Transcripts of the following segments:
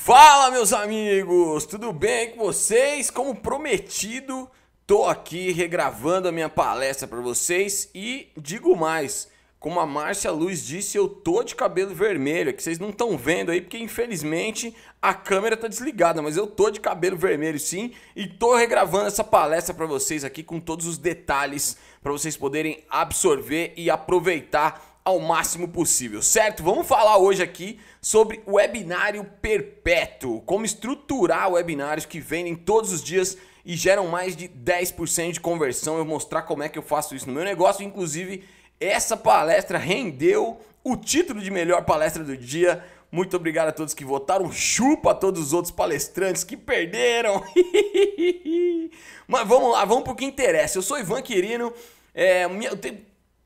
Fala, meus amigos, tudo bem com vocês? Como prometido, tô aqui regravando a minha palestra para vocês e digo mais, como a Márcia Luz disse, eu tô de cabelo vermelho, é que vocês não estão vendo aí porque infelizmente a câmera tá desligada, mas eu tô de cabelo vermelho sim e tô regravando essa palestra para vocês aqui com todos os detalhes para vocês poderem absorver e aproveitar ao máximo possível, certo? Vamos falar hoje aqui sobre o webinário perpétuo, como estruturar webinários que vendem todos os dias e geram mais de 10% de conversão. Eu vou mostrar como é que eu faço isso no meu negócio, inclusive essa palestra rendeu o título de melhor palestra do dia. Muito obrigado a todos que votaram, chupa a todos os outros palestrantes que perderam. Mas vamos lá, vamos pro que interessa. Eu sou Ivan Quirino,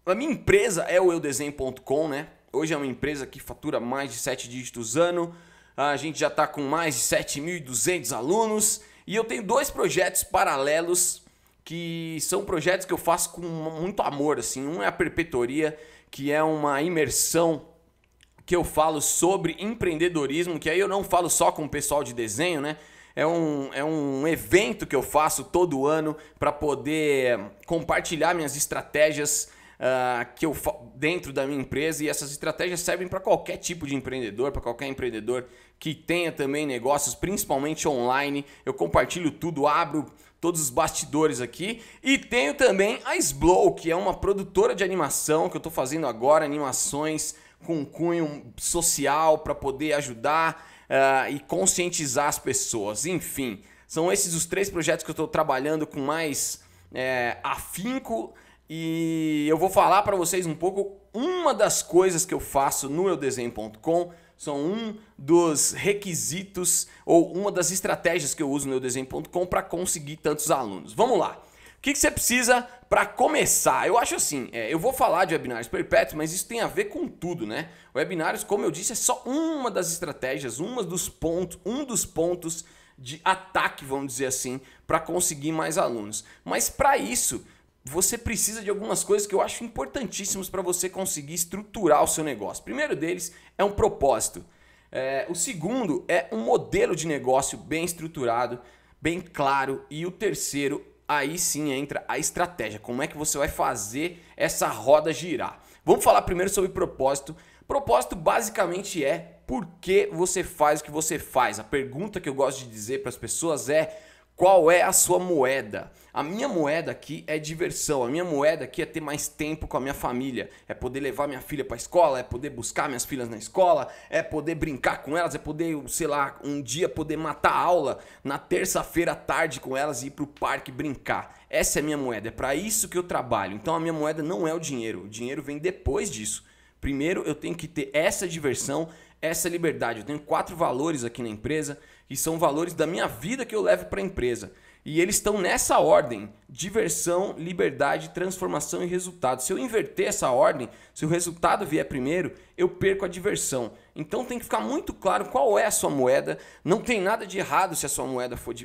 a minha empresa é o eudesenho.com, né? Hoje é uma empresa que fatura mais de 7 dígitos ano. A gente já está com mais de 7.200 alunos. E eu tenho dois projetos paralelos que são projetos que eu faço com muito amor, assim. Um é a Perpetoria, que é uma imersão que eu falo sobre empreendedorismo, que aí eu não falo só com o pessoal de desenho, né? É um evento que eu faço todo ano para poder compartilhar minhas estratégias dentro da minha empresa, e essas estratégias servem para qualquer tipo de empreendedor, para qualquer empreendedor que tenha também negócios, principalmente online. Eu compartilho tudo, abro todos os bastidores aqui, e tenho também a Sblow, que é uma produtora de animação que eu estou fazendo agora, animações com cunho social para poder ajudar e conscientizar as pessoas. Enfim, são esses os três projetos que eu estou trabalhando com mais afinco. E eu vou falar para vocês um pouco, uma das coisas que eu faço no eudesenho.com, são um dos requisitos ou uma das estratégias que eu uso no eudesenho.com para conseguir tantos alunos. Vamos lá. O que você precisa para começar? Eu acho assim, eu vou falar de webinários perpétuos, mas isso tem a ver com tudo, né? Webinários, como eu disse, é só uma das estratégias, um dos pontos de ataque, vamos dizer assim, para conseguir mais alunos. Mas para isso, você precisa de algumas coisas que eu acho importantíssimas para você conseguir estruturar o seu negócio. O primeiro deles é um propósito. O segundo é um modelo de negócio bem estruturado, bem claro. E o terceiro, aí sim entra a estratégia. Como é que você vai fazer essa roda girar? Vamos falar primeiro sobre propósito. Propósito basicamente é por que você faz o que você faz. A pergunta que eu gosto de dizer para as pessoas é: qual é a sua moeda? A minha moeda aqui é diversão, a minha moeda aqui é ter mais tempo com a minha família, é poder levar minha filha para a escola, é poder buscar minhas filhas na escola, é poder brincar com elas, é poder, sei lá, um dia poder matar a aula na terça-feira à tarde com elas e ir para o parque brincar. Essa é a minha moeda, é para isso que eu trabalho. Então a minha moeda não é o dinheiro vem depois disso. Primeiro eu tenho que ter essa diversão, essa liberdade. Eu tenho 4 valores aqui na empresa, que são valores da minha vida que eu levo para a empresa. E eles estão nessa ordem: diversão, liberdade, transformação e resultado. Se eu inverter essa ordem, se o resultado vier primeiro, eu perco a diversão. Então tem que ficar muito claro qual é a sua moeda. Não tem nada de errado se a sua moeda for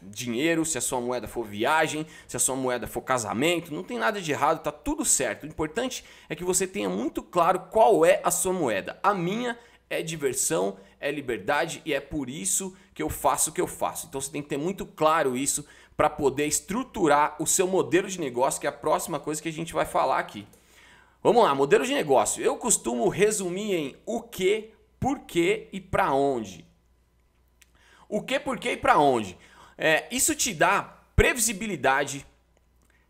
dinheiro, se a sua moeda for viagem, se a sua moeda for casamento. Não tem nada de errado, tá tudo certo. O importante é que você tenha muito claro qual é a sua moeda. A minha é diversão, é liberdade, e é por isso que eu faço o que eu faço. Então você tem que ter muito claro isso para poder estruturar o seu modelo de negócio, que é a próxima coisa que a gente vai falar aqui. Vamos lá, modelo de negócio. Eu costumo resumir em o que, por quê e para onde. O que, por quê e para onde. Isso te dá previsibilidade,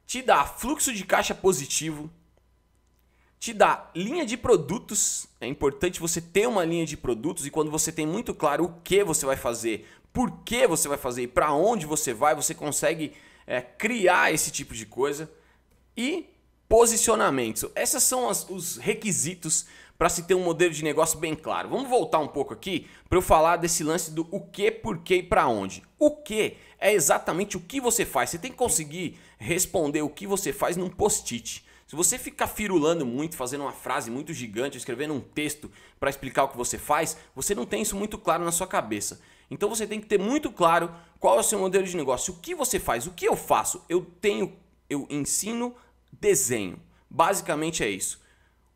te dá fluxo de caixa positivo, te dá linha de produtos. É importante você ter uma linha de produtos, e quando você tem muito claro o que você vai fazer, por que você vai fazer e para onde você vai, você consegue criar esse tipo de coisa. E posicionamentos. Esses são os requisitos para se ter um modelo de negócio bem claro. Vamos voltar um pouco aqui para eu falar desse lance do o que, por que e para onde. O que é exatamente o que você faz. Você tem que conseguir responder o que você faz num post-it. Se você ficar firulando muito, fazendo uma frase muito gigante, escrevendo um texto para explicar o que você faz, você não tem isso muito claro na sua cabeça. Então você tem que ter muito claro qual é o seu modelo de negócio. O que você faz? O que eu faço? Eu ensino desenho. Basicamente é isso.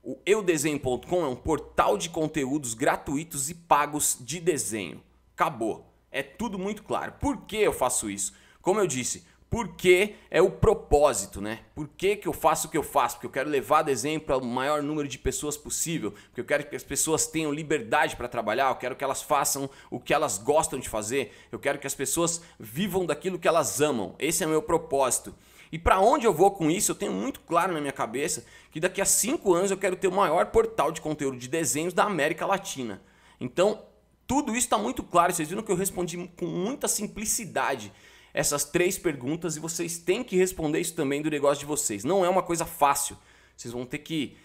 O eudesenho.com é um portal de conteúdos gratuitos e pagos de desenho. Acabou. É tudo muito claro. Por que eu faço isso? Como eu disse, porque é o propósito, né? Por que eu faço o que eu faço? Porque eu quero levar desenho para o maior número de pessoas possível, porque eu quero que as pessoas tenham liberdade para trabalhar, eu quero que elas façam o que elas gostam de fazer, eu quero que as pessoas vivam daquilo que elas amam. Esse é o meu propósito. E para onde eu vou com isso, eu tenho muito claro na minha cabeça que daqui a 5 anos eu quero ter o maior portal de conteúdo de desenhos da América Latina. Então, tudo isso está muito claro. Vocês viram que eu respondi com muita simplicidade essas 3 perguntas e vocês têm que responder isso também do negócio de vocês. Não é uma coisa fácil. Vocês vão ter que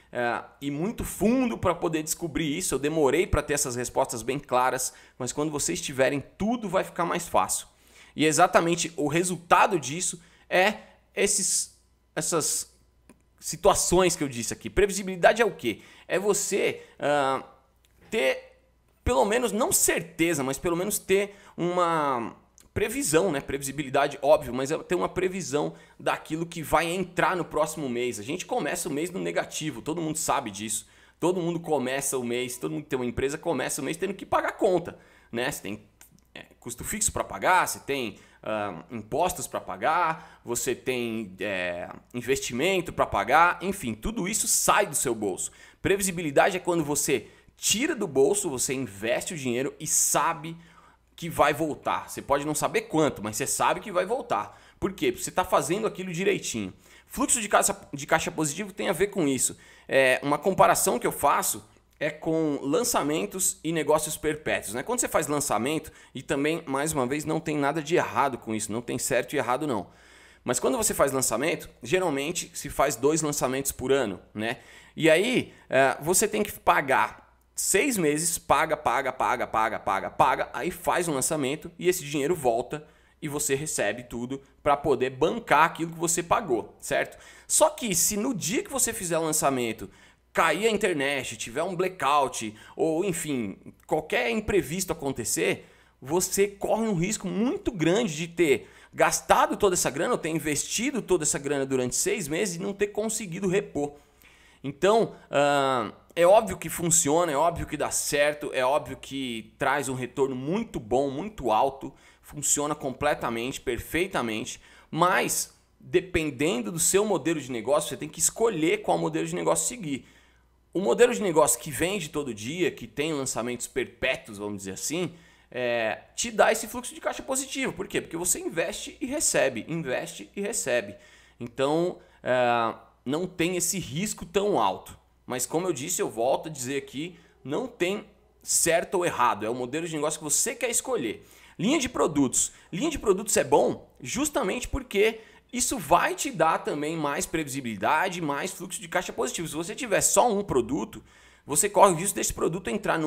ir muito fundo para poder descobrir isso. Eu demorei para ter essas respostas bem claras, mas quando vocês tiverem, tudo vai ficar mais fácil. E exatamente o resultado disso é essas situações que eu disse aqui. Previsibilidade é o quê? É você ter, pelo menos, não certeza, mas pelo menos ter uma previsão, né? Previsibilidade, óbvio, mas é ter uma previsão daquilo que vai entrar no próximo mês. A gente começa o mês no negativo, todo mundo sabe disso. Todo mundo começa o mês, todo mundo que tem uma empresa começa o mês tendo que pagar conta, né? Você tem custo fixo para pagar, você tem impostos para pagar, você tem investimento para pagar, enfim, tudo isso sai do seu bolso. Previsibilidade é quando você tira do bolso, você investe o dinheiro e sabe que vai voltar. Você pode não saber quanto, mas você sabe que vai voltar. Por quê? Porque você está fazendo aquilo direitinho. Fluxo de caixa positivo tem a ver com isso. Uma comparação que eu faço é com lançamentos e negócios perpétuos, né? Quando você faz lançamento, e também, mais uma vez, não tem nada de errado com isso, não tem certo e errado não. Mas quando você faz lançamento, geralmente se faz 2 lançamentos por ano, né? E aí você tem que pagar 6 meses, paga, aí faz um lançamento e esse dinheiro volta e você recebe tudo para poder bancar aquilo que você pagou, certo? Só que se no dia que você fizer o lançamento cair a internet, tiver um blackout ou enfim, qualquer imprevisto acontecer, você corre um risco muito grande de ter gastado toda essa grana ou ter investido toda essa grana durante 6 meses e não ter conseguido repor. Então, é óbvio que funciona, é óbvio que dá certo, é óbvio que traz um retorno muito bom, muito alto, funciona completamente, perfeitamente, mas dependendo do seu modelo de negócio, você tem que escolher qual modelo de negócio seguir. O modelo de negócio que vende todo dia, que tem lançamentos perpétuos, vamos dizer assim, te dá esse fluxo de caixa positivo. Por quê? Porque você investe e recebe, investe e recebe. Então, não tem esse risco tão alto. Mas como eu disse, eu volto a dizer aqui, não tem certo ou errado. É o modelo de negócio que você quer escolher. Linha de produtos. Linha de produtos é bom justamente porque isso vai te dar também mais previsibilidade, mais fluxo de caixa positivo. Se você tiver só um produto, você corre o risco desse produto entrar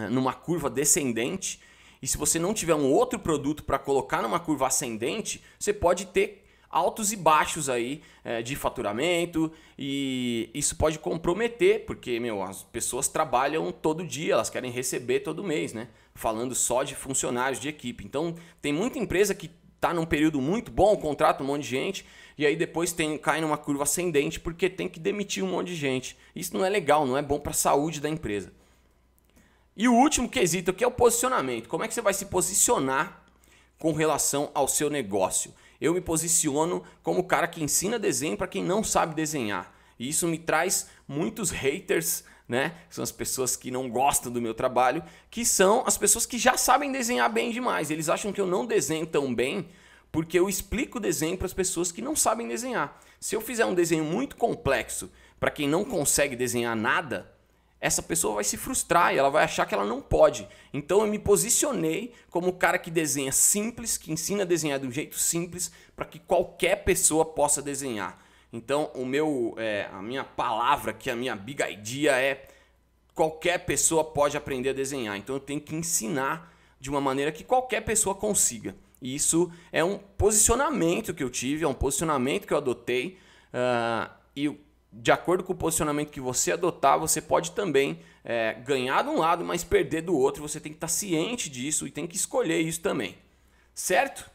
numa curva descendente. E se você não tiver um outro produto para colocar numa curva ascendente, você pode ter altos e baixos aí de faturamento e isso pode comprometer, porque as pessoas trabalham todo dia, elas querem receber todo mês, né? Falando só de funcionários, de equipe. Então tem muita empresa que está num período muito bom, contrata um monte de gente e aí depois cai numa curva ascendente porque tem que demitir um monte de gente. Isso não é legal, não é bom para a saúde da empresa. E o último quesito aqui é o posicionamento. Como é que você vai se posicionar com relação ao seu negócio? Eu me posiciono como o cara que ensina desenho para quem não sabe desenhar. E isso me traz muitos haters, né? São as pessoas que não gostam do meu trabalho, que são as pessoas que já sabem desenhar bem demais. Eles acham que eu não desenho tão bem porque eu explico o desenho para as pessoas que não sabem desenhar. Se eu fizer um desenho muito complexo para quem não consegue desenhar nada, essa pessoa vai se frustrar e ela vai achar que ela não pode. Então eu me posicionei como o cara que desenha simples, que ensina a desenhar de um jeito simples para que qualquer pessoa possa desenhar. Então a minha palavra, que a minha big idea é qualquer pessoa pode aprender a desenhar. Então eu tenho que ensinar de uma maneira que qualquer pessoa consiga. E isso é um posicionamento que eu tive, é um posicionamento que eu adotei e de acordo com o posicionamento que você adotar, você pode também ganhar de um lado, mas perder do outro. Você tem que estar ciente disso e tem que escolher isso também. Certo?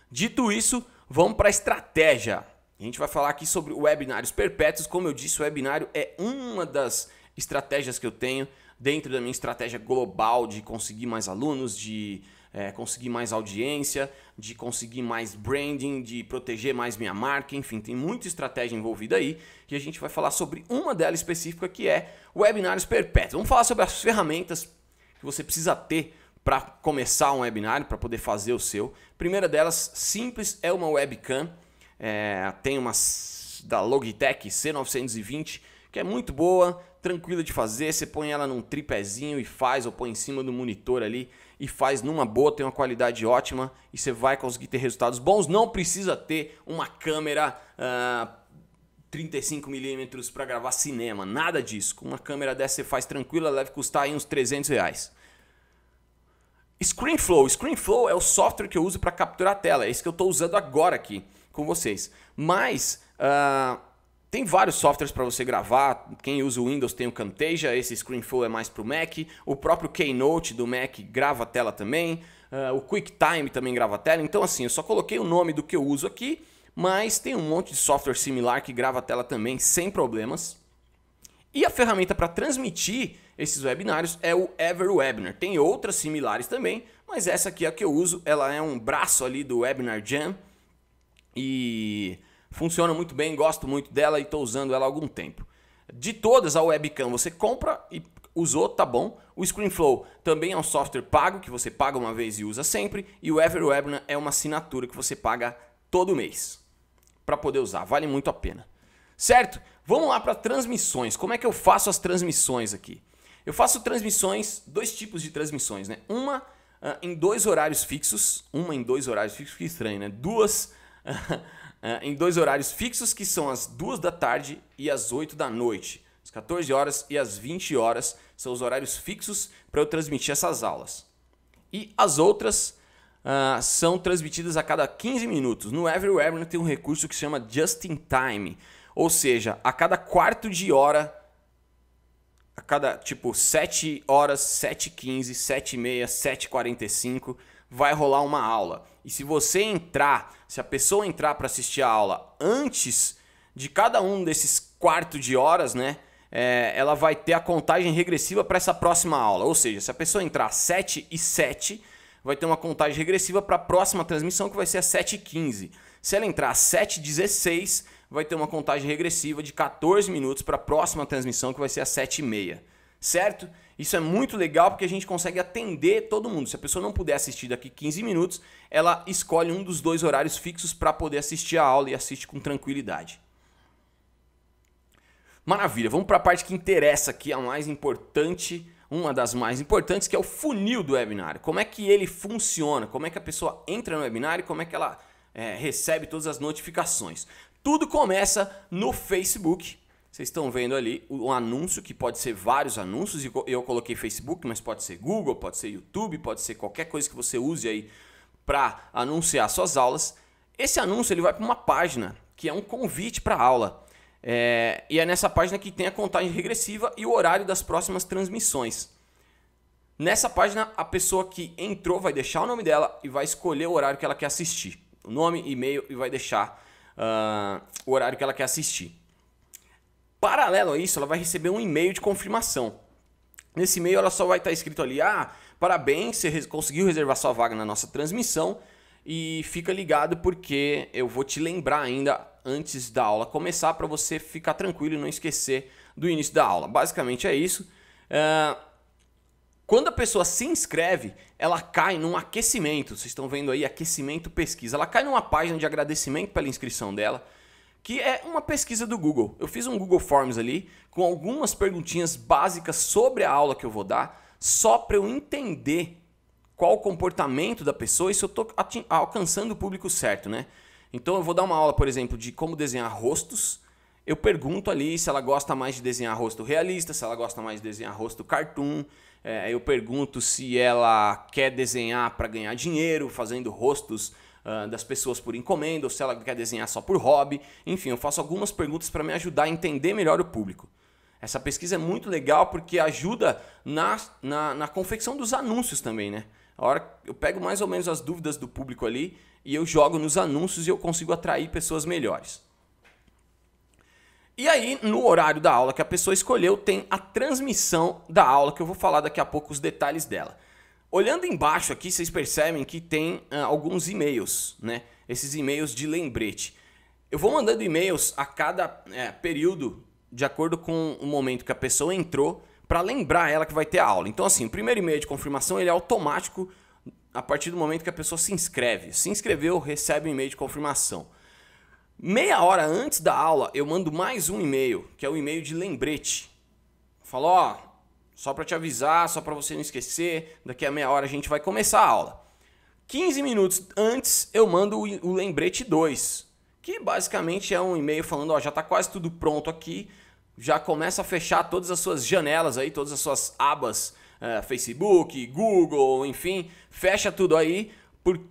Dito isso, vamos para a estratégia. A gente vai falar aqui sobre webinários perpétuos. Como eu disse, o webinário é uma das estratégias que eu tenho dentro da minha estratégia global de conseguir mais alunos, de conseguir mais audiência, de conseguir mais branding, de proteger mais minha marca, enfim, tem muita estratégia envolvida aí e a gente vai falar sobre uma delas específica que é webinários perpétuos. Vamos falar sobre as ferramentas que você precisa ter para começar um webinário, para poder fazer o seu. Primeira delas, simples, é uma webcam. Tem uma da Logitech C920, que é muito boa, tranquila de fazer. Você põe ela num tripézinho e faz, ou põe em cima do monitor ali e faz numa boa, tem uma qualidade ótima e você vai conseguir ter resultados bons. Não precisa ter uma câmera 35mm para gravar cinema, nada disso. Com uma câmera dessa você faz tranquila, ela deve custar aí uns R$300. ScreenFlow. ScreenFlow é o software que eu uso para capturar a tela. É esse que eu estou usando agora aqui com vocês. Mas tem vários softwares para você gravar. Quem usa o Windows tem o Camtasia. Esse ScreenFlow é mais para o Mac. O próprio Keynote do Mac grava a tela também. O QuickTime também grava a tela. Então assim, eu só coloquei o nome do que eu uso aqui. Mas tem um monte de software similar que grava a tela também sem problemas. E a ferramenta para transmitir esses webinários é o EverWebinar. Tem outras similares também, mas essa aqui é a que eu uso. Ela é um braço ali do Webinar Jam e funciona muito bem, gosto muito dela e estou usando ela há algum tempo. De todas, a webcam você compra e usou, tá bom. O ScreenFlow também é um software pago, que você paga uma vez e usa sempre. E o EverWebinar é uma assinatura que você paga todo mês para poder usar, vale muito a pena. Certo? Vamos lá para transmissões. Como é que eu faço as transmissões aqui? Eu faço transmissões, dois tipos de transmissões, né? Uma em 2 horários fixos, que estranho, né? Duas em 2 horários fixos, que são as 2 da tarde e as 8 da noite. Às 14 horas e às 20 horas são os horários fixos para eu transmitir essas aulas. E as outras são transmitidas a cada 15 minutos. No EverWebinar tem um recurso que se chama Just in Time. Ou seja, a cada quarto de hora, a cada tipo 7 horas, 7h15, 7h30, 7h45, vai rolar uma aula. E se a pessoa entrar para assistir a aula antes de cada um desses quartos de horas, né, ela vai ter a contagem regressiva para essa próxima aula. Ou seja, se a pessoa entrar às 7h07, vai ter uma contagem regressiva para a próxima transmissão, que vai ser às 7h15. Se ela entrar às 7h16, vai ter uma contagem regressiva de 14 minutos para a próxima transmissão, que vai ser às 7h30. Certo? Isso é muito legal porque a gente consegue atender todo mundo. Se a pessoa não puder assistir daqui 15 minutos, ela escolhe um dos 2 horários fixos para poder assistir a aula e assiste com tranquilidade. Maravilha, vamos para a parte que interessa aqui, a mais importante, uma das mais importantes, que é o funil do webinário. Como é que ele funciona? Como é que a pessoa entra no webinário e como é que ela recebe todas as notificações? Tudo começa no Facebook. Vocês estão vendo ali um anúncio, que pode ser vários anúncios. Eu coloquei Facebook, mas pode ser Google, pode ser YouTube, pode ser qualquer coisa que você use aí para anunciar suas aulas. Esse anúncio ele vai para uma página, que é um convite para a aula. E é nessa página que tem a contagem regressiva e o horário das próximas transmissões. Nessa página, a pessoa que entrou vai deixar o nome dela e vai escolher o horário que ela quer assistir. O nome, e-mail, e vai deixar o horário que ela quer assistir. Paralelo a isso, ela vai receber um e-mail de confirmação. Nesse e-mail ela só vai estar escrito ali: parabéns, você conseguiu reservar sua vaga na nossa transmissão e fica ligado porque eu vou te lembrar ainda antes da aula começar para você ficar tranquilo e não esquecer do início da aula. Basicamente é isso. Quando a pessoa se inscreve, ela cai num aquecimento. Vocês estão vendo aí, aquecimento pesquisa. Ela cai numa página de agradecimento pela inscrição dela, que é uma pesquisa do Google. Eu fiz um Google Forms ali com algumas perguntinhas básicas sobre a aula que eu vou dar, só para eu entender qual o comportamento da pessoa e se eu estou alcançando o público certo, né? Então eu vou dar uma aula, por exemplo, de como desenhar rostos. Eu pergunto ali se ela gosta mais de desenhar rosto realista, se ela gosta mais de desenhar rosto cartoon. Eu pergunto se ela quer desenhar para ganhar dinheiro, fazendo rostos das pessoas por encomenda, ou se ela quer desenhar só por hobby. Enfim, eu faço algumas perguntas para me ajudar a entender melhor o público. Essa pesquisa é muito legal porque ajuda na confecção dos anúncios também, né? A hora eu pego mais ou menos as dúvidas do público ali e eu jogo nos anúncios e eu consigo atrair pessoas melhores. E aí, no horário da aula que a pessoa escolheu, tem a transmissão da aula, que eu vou falar daqui a pouco os detalhes dela. Olhando embaixo aqui, vocês percebem que tem alguns e-mails, né? Esses e-mails de lembrete. Eu vou mandando e-mails a cada período, de acordo com o momento que a pessoa entrou, para lembrar ela que vai ter a aula. Então assim, o primeiro e-mail de confirmação ele é automático a partir do momento que a pessoa se inscreve. Se inscreveu, recebe um e-mail de confirmação. Meia hora antes da aula, eu mando mais um e-mail, que é o e-mail de lembrete. Falo, ó, só para te avisar, só para você não esquecer, daqui a meia hora a gente vai começar a aula. 15 minutos antes, eu mando o lembrete 2, que basicamente é um e-mail falando, ó, já está quase tudo pronto aqui, já começa a fechar todas as suas janelas aí, todas as suas abas, Facebook, Google, enfim, fecha tudo aí,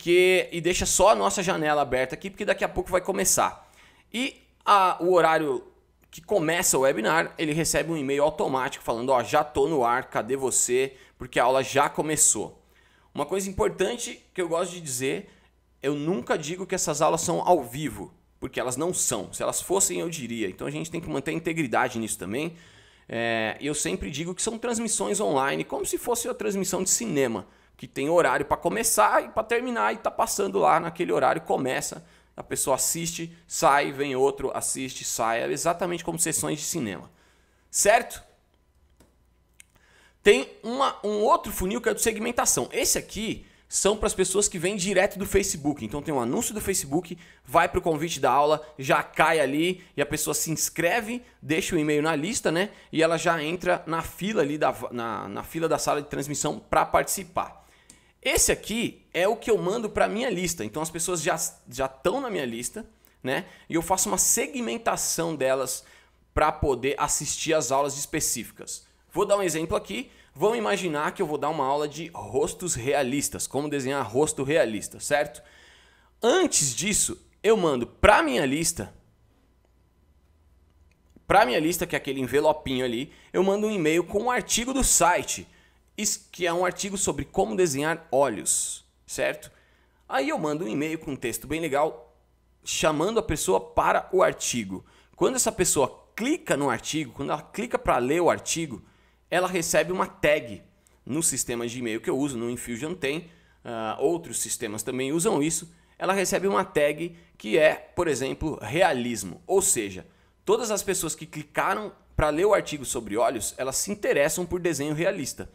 e deixa só a nossa janela aberta aqui, porque daqui a pouco vai começar. E o horário que começa o webinar, ele recebe um e-mail automático falando, ó, já tô no ar, cadê você? Porque a aula já começou. Uma coisa importante que eu gosto de dizer, eu nunca digo que essas aulas são ao vivo, porque elas não são. Se elas fossem, eu diria. Então a gente tem que manter integridade nisso também. Eu sempre digo que são transmissões online, como se fosse a transmissão de cinema, que tem horário para começar e para terminar, e tá passando lá naquele horário, começa, a pessoa assiste, sai, vem outro, assiste, sai. É exatamente como sessões de cinema. Certo? Tem um outro funil que é de segmentação. Esse aqui são para as pessoas que vêm direto do Facebook. Então tem um anúncio do Facebook, vai para o convite da aula, já cai ali e a pessoa se inscreve, deixa o e-mail na lista, né? E ela já entra na fila ali na fila da sala de transmissão para participar. Esse aqui é o que eu mando para minha lista. Então as pessoas já estão na minha lista, né? E eu faço uma segmentação delas para poder assistir às aulas específicas. Vou dar um exemplo aqui. Vamos imaginar que eu vou dar uma aula de rostos realistas, como desenhar rosto realista, certo? Antes disso, eu mando para minha lista, que é aquele envelopinho ali, eu mando um e-mail com um artigo do site, que é um artigo sobre como desenhar olhos, certo? Aí eu mando um e-mail com um texto bem legal, chamando a pessoa para o artigo. Quando essa pessoa clica no artigo, quando ela clica para ler o artigo, ela recebe uma tag no sistema de e-mail que eu uso, no Infusion tem, outros sistemas também usam isso. Ela recebe uma tag que é, por exemplo, realismo. Ou seja, todas as pessoas que clicaram para ler o artigo sobre olhos, elas se interessam por desenho realista.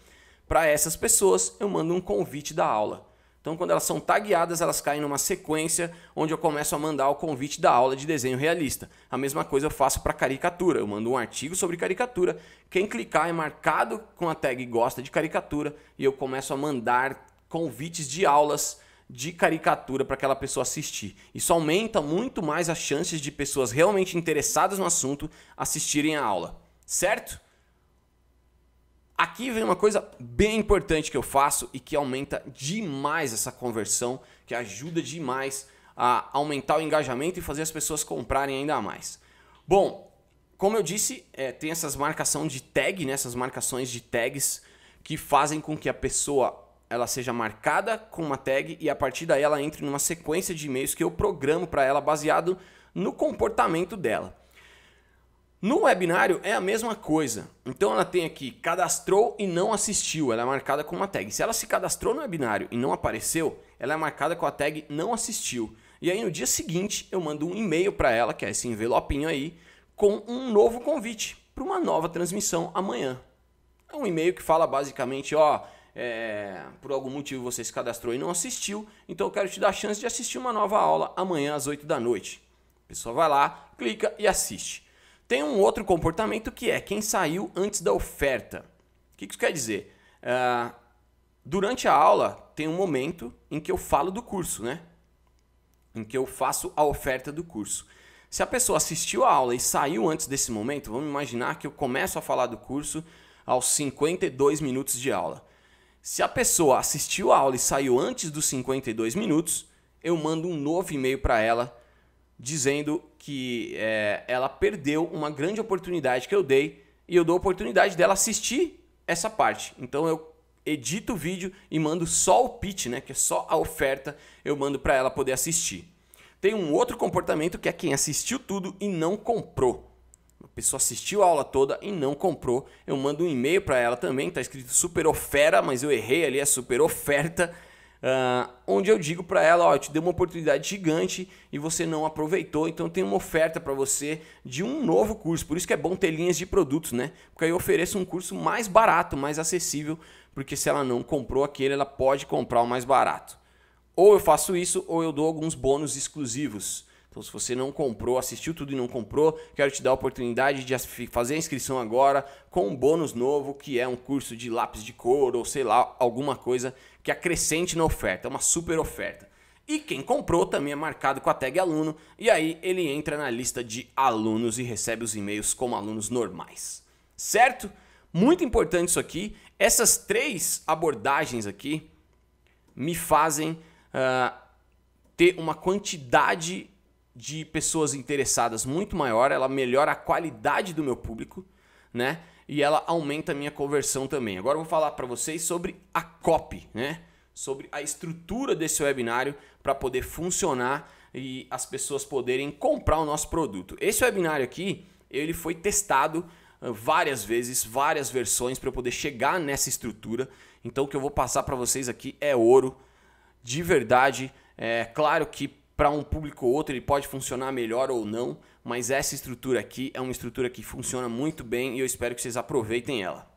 Para essas pessoas, eu mando um convite da aula. Então, quando elas são tagueadas, elas caem numa sequência onde eu começo a mandar o convite da aula de desenho realista. A mesma coisa eu faço para caricatura. Eu mando um artigo sobre caricatura. Quem clicar é marcado com a tag gosta de caricatura e eu começo a mandar convites de aulas de caricatura para aquela pessoa assistir. Isso aumenta muito mais as chances de pessoas realmente interessadas no assunto assistirem a aula. Certo? Aqui vem uma coisa bem importante que eu faço e que aumenta demais essa conversão, que ajuda demais a aumentar o engajamento e fazer as pessoas comprarem ainda mais. Bom, como eu disse, tem essas marcações de tag, né, essas marcações de tags que fazem com que a pessoa ela seja marcada com uma tag e a partir daí ela entre numa sequência de e-mails que eu programo para ela baseado no comportamento dela. No webinário é a mesma coisa, então ela tem aqui cadastrou e não assistiu, ela é marcada com uma tag. Se ela se cadastrou no webinário e não apareceu, ela é marcada com a tag não assistiu. E aí no dia seguinte eu mando um e-mail para ela, que é esse envelopinho aí, com um novo convite para uma nova transmissão amanhã. É um e-mail que fala basicamente, ó, por algum motivo você se cadastrou e não assistiu, então eu quero te dar a chance de assistir uma nova aula amanhã às 8 da noite. A pessoa vai lá, clica e assiste. Tem um outro comportamento que é quem saiu antes da oferta. O que isso quer dizer? Durante a aula tem um momento em que eu falo do curso, né? Em que eu faço a oferta do curso. Se a pessoa assistiu a aula e saiu antes desse momento, vamos imaginar que eu começo a falar do curso aos 52 minutos de aula. Se a pessoa assistiu a aula e saiu antes dos 52 minutos, eu mando um novo e-mail para ela dizendo que ela perdeu uma grande oportunidade que eu dei e eu dou a oportunidade dela assistir essa parte. Então eu edito o vídeo e mando só o pitch, né, que é só a oferta, eu mando para ela poder assistir. Tem um outro comportamento que é quem assistiu tudo e não comprou. pessoa assistiu a aula toda e não comprou, eu mando um e-mail para ela também, tá escrito super oferta, mas eu errei ali, é super oferta, onde eu digo para ela, ó, eu te dei uma oportunidade gigante e você não aproveitou, então tem uma oferta para você de um novo curso. Por isso que é bom ter linhas de produtos, né? Porque aí eu ofereço um curso mais barato, mais acessível, porque se ela não comprou aquele, ela pode comprar o mais barato. Ou eu faço isso, ou eu dou alguns bônus exclusivos. Então, se você não comprou, assistiu tudo e não comprou, quero te dar a oportunidade de fazer a inscrição agora com um bônus novo, que é um curso de lápis de cor ou sei lá, alguma coisa que acrescente na oferta. É uma super oferta. E quem comprou também é marcado com a tag aluno e aí ele entra na lista de alunos e recebe os e-mails como alunos normais. Certo? Muito importante isso aqui. Essas 3 abordagens aqui me fazem ter uma quantidade de pessoas interessadas muito maior, ela melhora a qualidade do meu público, né? E ela aumenta a minha conversão também. Agora eu vou falar para vocês sobre a copy, né? Sobre a estrutura desse webinário para poder funcionar e as pessoas poderem comprar o nosso produto. Esse webinário aqui, ele foi testado várias vezes, várias versões para eu poder chegar nessa estrutura. Então o que eu vou passar para vocês aqui é ouro, de verdade. É claro que para um público ou outro ele pode funcionar melhor ou não, mas essa estrutura aqui é uma estrutura que funciona muito bem e eu espero que vocês aproveitem ela.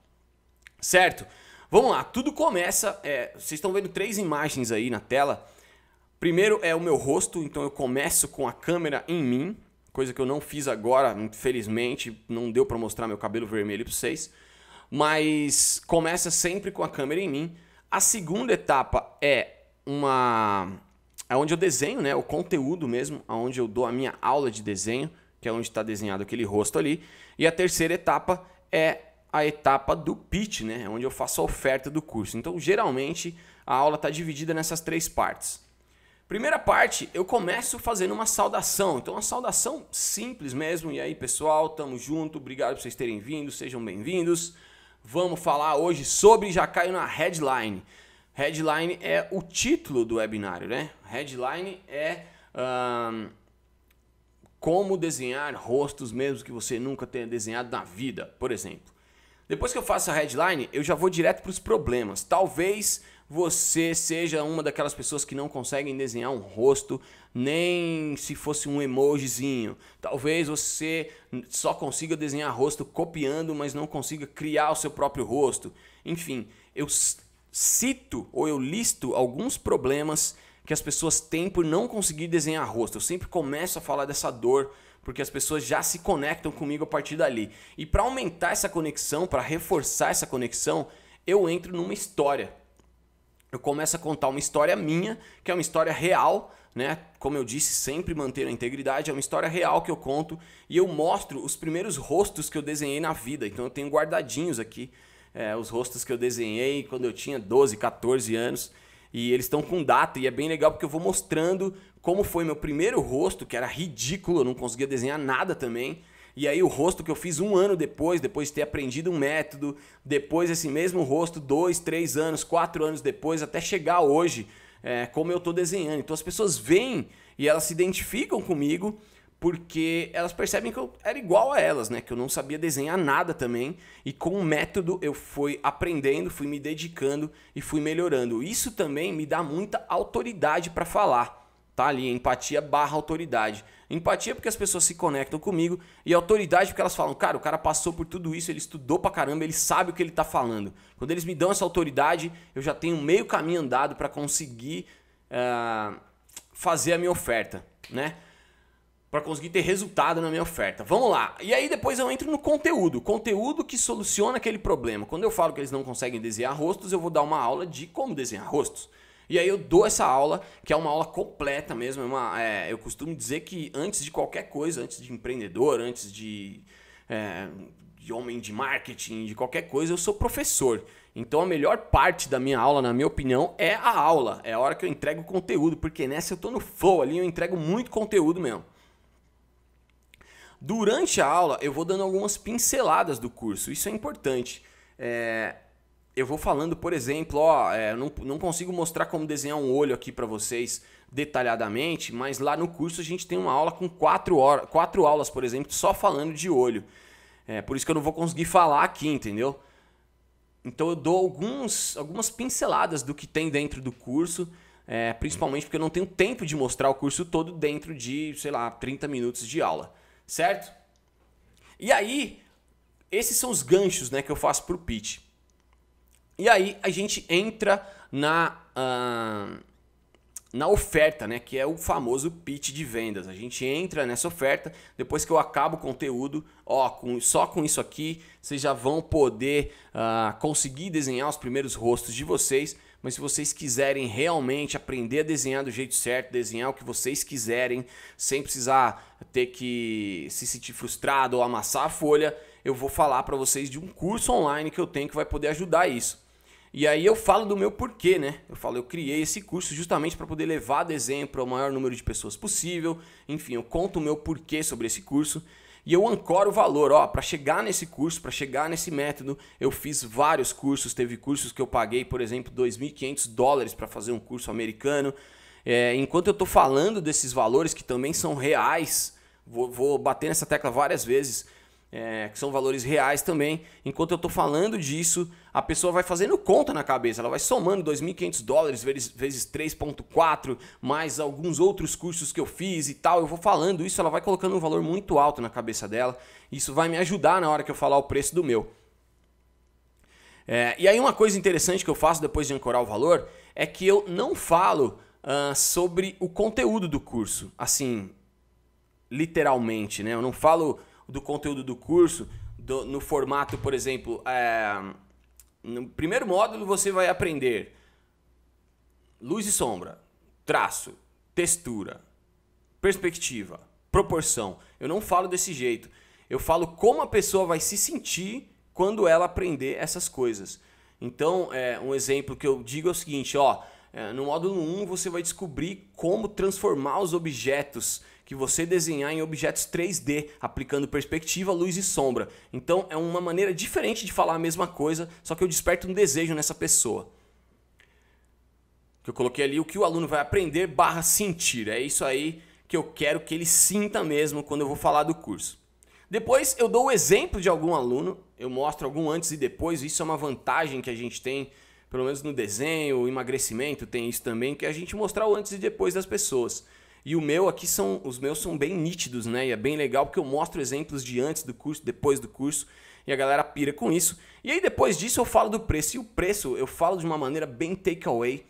Certo? Vamos lá, tudo começa, vocês estão vendo 3 imagens aí na tela. Primeiro é o meu rosto, então eu começo com a câmera em mim, coisa que eu não fiz agora, infelizmente, não deu para mostrar meu cabelo vermelho para vocês, mas começa sempre com a câmera em mim. A segunda etapa é onde eu desenho, né, o conteúdo mesmo, onde eu dou a minha aula de desenho, que é onde está desenhado aquele rosto ali. E a terceira etapa é a etapa do pitch, né, onde eu faço a oferta do curso. Então, geralmente, a aula está dividida nessas 3 partes. Primeira parte, eu começo fazendo uma saudação. Então, uma saudação simples mesmo. E aí, pessoal, tamo junto, obrigado por vocês terem vindo, sejam bem-vindos. Vamos falar hoje sobre, já caiu na headline. Headline é o título do webinário, né? Headline é como desenhar rostos mesmo que você nunca tenha desenhado na vida, por exemplo. Depois que eu faço a headline, eu já vou direto para os problemas. Talvez você seja uma daquelas pessoas que não conseguem desenhar um rosto, nem se fosse um emojizinho. Talvez você só consiga desenhar rosto copiando, mas não consiga criar o seu próprio rosto. Enfim, eu cito ou eu listo alguns problemas que as pessoas têm por não conseguir desenhar rosto. Eu sempre começo a falar dessa dor, porque as pessoas já se conectam comigo a partir dali. E para aumentar essa conexão, para reforçar essa conexão, eu entro numa história. Eu começo a contar uma história minha, que é uma história real, né? Como eu disse, sempre manter a integridade, é uma história real que eu conto e eu mostro os primeiros rostos que eu desenhei na vida. Então eu tenho guardadinhos aqui os rostos que eu desenhei quando eu tinha 12, 14 anos. E eles estão com data e é bem legal porque eu vou mostrando como foi meu primeiro rosto, que era ridículo, eu não conseguia desenhar nada também. E aí o rosto que eu fiz 1 ano depois de ter aprendido um método, depois esse mesmo rosto 2, 3 anos, 4 anos depois, até chegar hoje, como eu estou desenhando. Então as pessoas veem e elas se identificam comigo porque elas percebem que eu era igual a elas, né? Que eu não sabia desenhar nada também. E com o método eu fui aprendendo, fui me dedicando e fui melhorando. Isso também me dá muita autoridade para falar. Tá ali, empatia / autoridade. Empatia porque as pessoas se conectam comigo e autoridade porque elas falam, cara, o cara passou por tudo isso, ele estudou pra caramba, ele sabe o que ele tá falando. Quando eles me dão essa autoridade, eu já tenho meio caminho andado para conseguir fazer a minha oferta, né? Para conseguir ter resultado na minha oferta. Vamos lá. E aí depois eu entro no conteúdo. Conteúdo que soluciona aquele problema. Quando eu falo que eles não conseguem desenhar rostos, eu vou dar uma aula de como desenhar rostos. E aí eu dou essa aula, que é uma aula completa mesmo. Eu costumo dizer que antes de qualquer coisa, antes de empreendedor, antes de homem de marketing, de qualquer coisa, eu sou professor. Então a melhor parte da minha aula, na minha opinião, é a aula. É a hora que eu entrego conteúdo, porque nessa eu tô no flow ali, eu entrego muito conteúdo mesmo. Durante a aula, eu vou dando algumas pinceladas do curso. Isso é importante. Eu vou falando, por exemplo, não consigo mostrar como desenhar um olho aqui para vocês detalhadamente, mas lá no curso a gente tem uma aula com 4 aulas, por exemplo, só falando de olho. Por isso que eu não vou conseguir falar aqui, entendeu? Então eu dou algumas pinceladas do que tem dentro do curso, principalmente porque eu não tenho tempo de mostrar o curso todo dentro de, sei lá, 30 minutos de aula, certo? E aí, esses são os ganchos, né, que eu faço pro pitch. E aí a gente entra na oferta, né, que é o famoso pitch de vendas. A gente entra nessa oferta, depois que eu acabo o conteúdo, só com isso aqui, vocês já vão poder conseguir desenhar os primeiros rostos de vocês, mas se vocês quiserem realmente aprender a desenhar do jeito certo, desenhar o que vocês quiserem, sem precisar ter que se sentir frustrado ou amassar a folha, eu vou falar para vocês de um curso online que eu tenho que vai poder ajudar isso. E aí eu falo do meu porquê, né? Eu criei esse curso justamente para poder levar desenho para o maior número de pessoas possível. Enfim, eu conto o meu porquê sobre esse curso e eu ancoro o valor. Para chegar nesse curso, para chegar nesse método, eu fiz vários cursos. Teve cursos que eu paguei, por exemplo, $2.500 para fazer um curso americano. Enquanto eu estou falando desses valores que também são reais, vou bater nessa tecla várias vezes, que são valores reais também. Enquanto eu estou falando disso, a pessoa vai fazendo conta na cabeça, ela vai somando $2.500 vezes 3,4, mais alguns outros cursos que eu fiz e tal. Eu vou falando isso, ela vai colocando um valor muito alto na cabeça dela. Isso vai me ajudar na hora que eu falar o preço do meu. E aí uma coisa interessante que eu faço depois de ancorar o valor é que eu não falo sobre o conteúdo do curso, assim, literalmente, né? Eu não falo do conteúdo do curso no formato, por exemplo, no primeiro módulo você vai aprender luz e sombra, traço, textura, perspectiva, proporção. Eu não falo desse jeito. Eu falo como a pessoa vai se sentir quando ela aprender essas coisas. Então, um exemplo que eu digo é o seguinte, no módulo 1 você vai descobrir como transformar os objetos que você desenhar em objetos 3D, aplicando perspectiva, luz e sombra. Então é uma maneira diferente de falar a mesma coisa, só que eu desperto um desejo nessa pessoa. Que eu coloquei ali o que o aluno vai aprender / sentir. É isso aí que eu quero que ele sinta mesmo quando eu vou falar do curso. Depois eu dou o exemplo de algum aluno, eu mostro algum antes e depois. Isso é uma vantagem que a gente tem, pelo menos no desenho, o emagrecimento tem isso também, que é a gente mostrar o antes e depois das pessoas. E os meus são bem nítidos, né? E é bem legal porque eu mostro exemplos de antes do curso, depois do curso, e a galera pira com isso. E aí depois disso eu falo do preço. E o preço eu falo de uma maneira bem takeaway.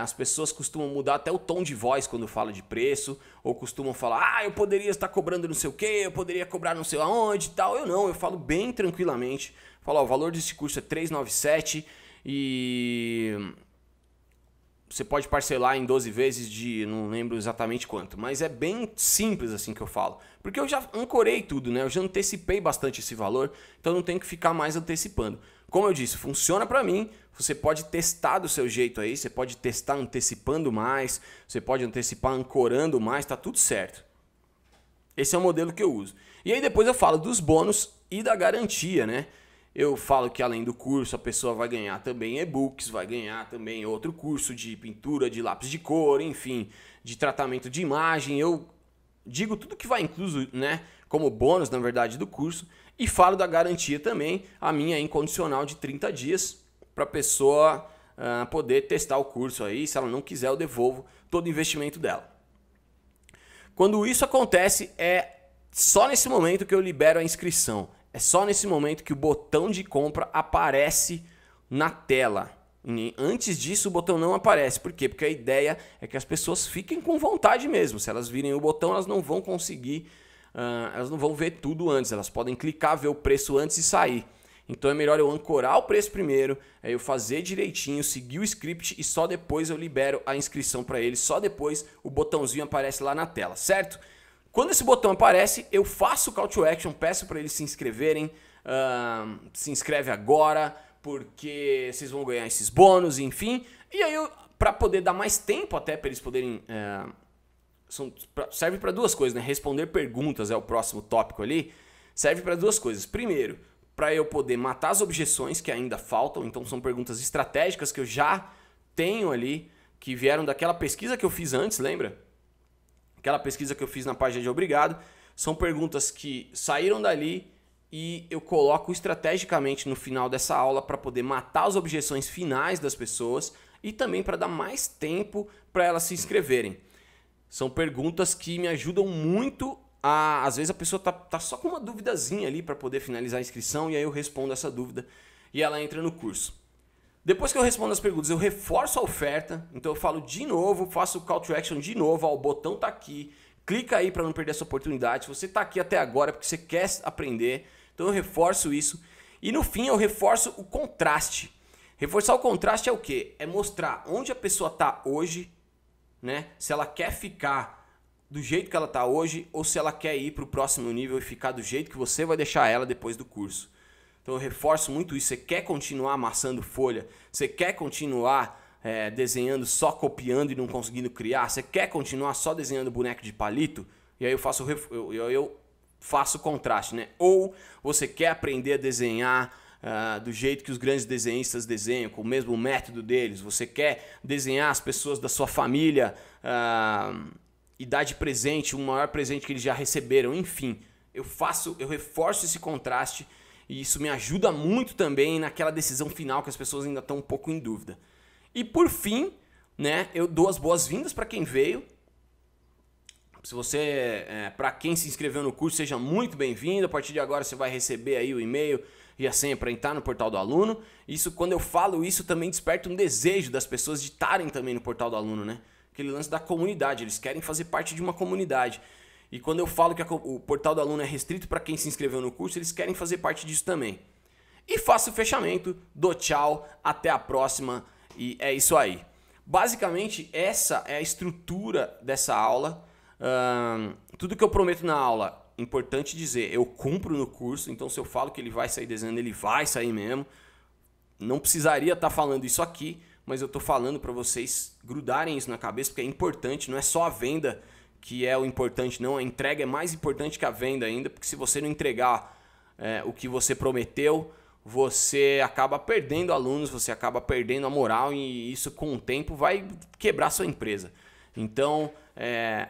As pessoas costumam mudar até o tom de voz quando fala de preço, ou costumam falar, eu poderia estar cobrando não sei o que, eu poderia cobrar não sei aonde e tal. Eu falo bem tranquilamente. Falo, o valor desse curso é R$397 e você pode parcelar em 12 vezes de, não lembro exatamente quanto, mas é bem simples assim que eu falo. Porque eu já ancorei tudo, né? Eu já antecipei bastante esse valor, então não tenho que ficar mais antecipando. Como eu disse, funciona pra mim, você pode testar do seu jeito aí, você pode testar antecipando mais, você pode antecipar ancorando mais, tá tudo certo. Esse é o modelo que eu uso. E aí depois eu falo dos bônus e da garantia, né? Eu falo que além do curso a pessoa vai ganhar também e-books, vai ganhar também outro curso de pintura, de lápis de cor, enfim, de tratamento de imagem. Eu digo tudo que vai incluso, né, como bônus, na verdade, do curso. E falo da garantia também, a minha incondicional de 30 dias, para a pessoa poder testar o curso aí. Se ela não quiser, eu devolvo todo o investimento dela. Quando isso acontece, é só nesse momento que eu libero a inscrição. É só nesse momento que o botão de compra aparece na tela. Antes disso o botão não aparece. Por quê? Porque a ideia é que as pessoas fiquem com vontade mesmo. Se elas virem o botão, elas não vão conseguir, elas não vão ver tudo antes. Elas podem clicar, ver o preço antes e sair. Então é melhor eu ancorar o preço primeiro, eu fazer direitinho, seguir o script e só depois eu libero a inscrição para eles. Só depois o botãozinho aparece lá na tela, certo? Quando esse botão aparece, eu faço o call to action, peço para eles se inscreverem, se inscreve agora, porque vocês vão ganhar esses bônus, enfim. E aí, para poder dar mais tempo até para eles poderem... serve para duas coisas, né? Responder perguntas é o próximo tópico ali. Serve para duas coisas. Primeiro, para eu poder matar as objeções que ainda faltam. Então, são perguntas estratégicas que eu já tenho ali, que vieram daquela pesquisa que eu fiz antes, lembra? Aquela pesquisa que eu fiz na página de Obrigado, são perguntas que saíram dali e eu coloco estrategicamente no final dessa aula para poder matar as objeções finais das pessoas e também para dar mais tempo para elas se inscreverem. São perguntas que me ajudam muito a... Às vezes a pessoa tá só com uma duvidazinha ali para poder finalizar a inscrição e aí eu respondo essa dúvida e ela entra no curso. Depois que eu respondo as perguntas, eu reforço a oferta, então eu falo de novo, faço o call to action de novo, ó, o botão tá aqui, clica aí para não perder essa oportunidade. Se você tá aqui até agora é porque você quer aprender, então eu reforço isso. E no fim eu reforço o contraste. Reforçar o contraste é o quê? É mostrar onde a pessoa tá hoje, né? Se ela quer ficar do jeito que ela tá hoje ou se ela quer ir para o próximo nível e ficar do jeito que você vai deixar ela depois do curso. Então eu reforço muito isso. Você quer continuar amassando folha? Você quer continuar desenhando só copiando e não conseguindo criar? Você quer continuar só desenhando boneco de palito? E aí eu faço contraste, né? Ou você quer aprender a desenhar do jeito que os grandes desenhistas desenham, com o mesmo método deles? Você quer desenhar as pessoas da sua família e dar de presente o maior presente que eles já receberam? Enfim, eu reforço esse contraste. E isso me ajuda muito também naquela decisão final que as pessoas ainda estão um pouco em dúvida. E por fim, né, eu dou as boas-vindas para quem veio. Se você, para quem se inscreveu no curso, seja muito bem-vindo. A partir de agora você vai receber aí o e-mail e a senha para entrar no portal do aluno. Isso, quando eu falo isso, também desperta um desejo das pessoas de estarem também no portal do aluno, né? Aquele lance da comunidade, eles querem fazer parte de uma comunidade. E quando eu falo que o portal do aluno é restrito para quem se inscreveu no curso, eles querem fazer parte disso também. E faço o fechamento, dou tchau, até a próxima e é isso aí. Basicamente, essa é a estrutura dessa aula. Tudo que eu prometo na aula, importante dizer, eu cumpro no curso, então se eu falo que ele vai sair desenhando, ele vai sair mesmo. Não precisaria estar falando isso aqui, mas eu estou falando para vocês grudarem isso na cabeça, porque é importante, não é só a venda que é o importante, não. A entrega é mais importante que a venda ainda, porque se você não entregar o que você prometeu, você acaba perdendo alunos, você acaba perdendo a moral e isso com o tempo vai quebrar sua empresa. Então,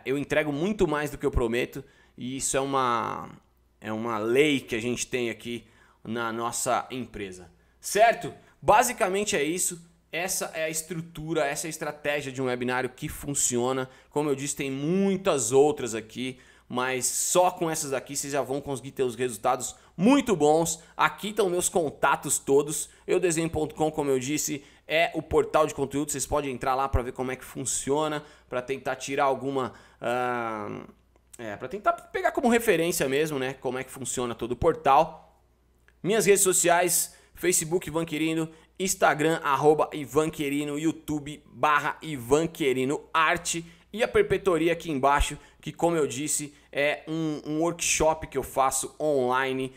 eu entrego muito mais do que eu prometo e isso é uma lei que a gente tem aqui na nossa empresa. Certo? Basicamente é isso. Essa é a estrutura, essa é a estratégia de um webinário que funciona. Como eu disse, tem muitas outras aqui, mas só com essas aqui vocês já vão conseguir ter os resultados muito bons. Aqui estão meus contatos todos. Eudesenho.com, como eu disse, é o portal de conteúdo. Vocês podem entrar lá para ver como é que funciona, para tentar tirar alguma... para tentar pegar como referência mesmo, né? Como é que funciona todo o portal. Minhas redes sociais, Facebook Ivan Quirino, Instagram, @IvanQuirino, YouTube, /IvanQuirinoArte e a Perpetoria aqui embaixo, que como eu disse, é um workshop que eu faço online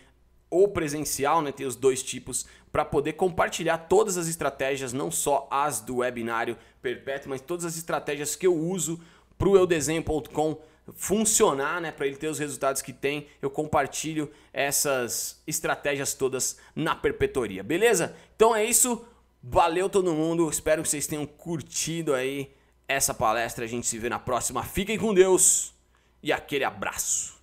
ou presencial, né? Tem os dois tipos, para poder compartilhar todas as estratégias, não só as do webinário perpétuo, mas todas as estratégias que eu uso para o eudesenho.com funcionar, né, para ele ter os resultados que tem. Eu compartilho essas estratégias todas na Perpetoria, beleza? Então é isso, valeu todo mundo, espero que vocês tenham curtido aí essa palestra, a gente se vê na próxima, fiquem com Deus e aquele abraço.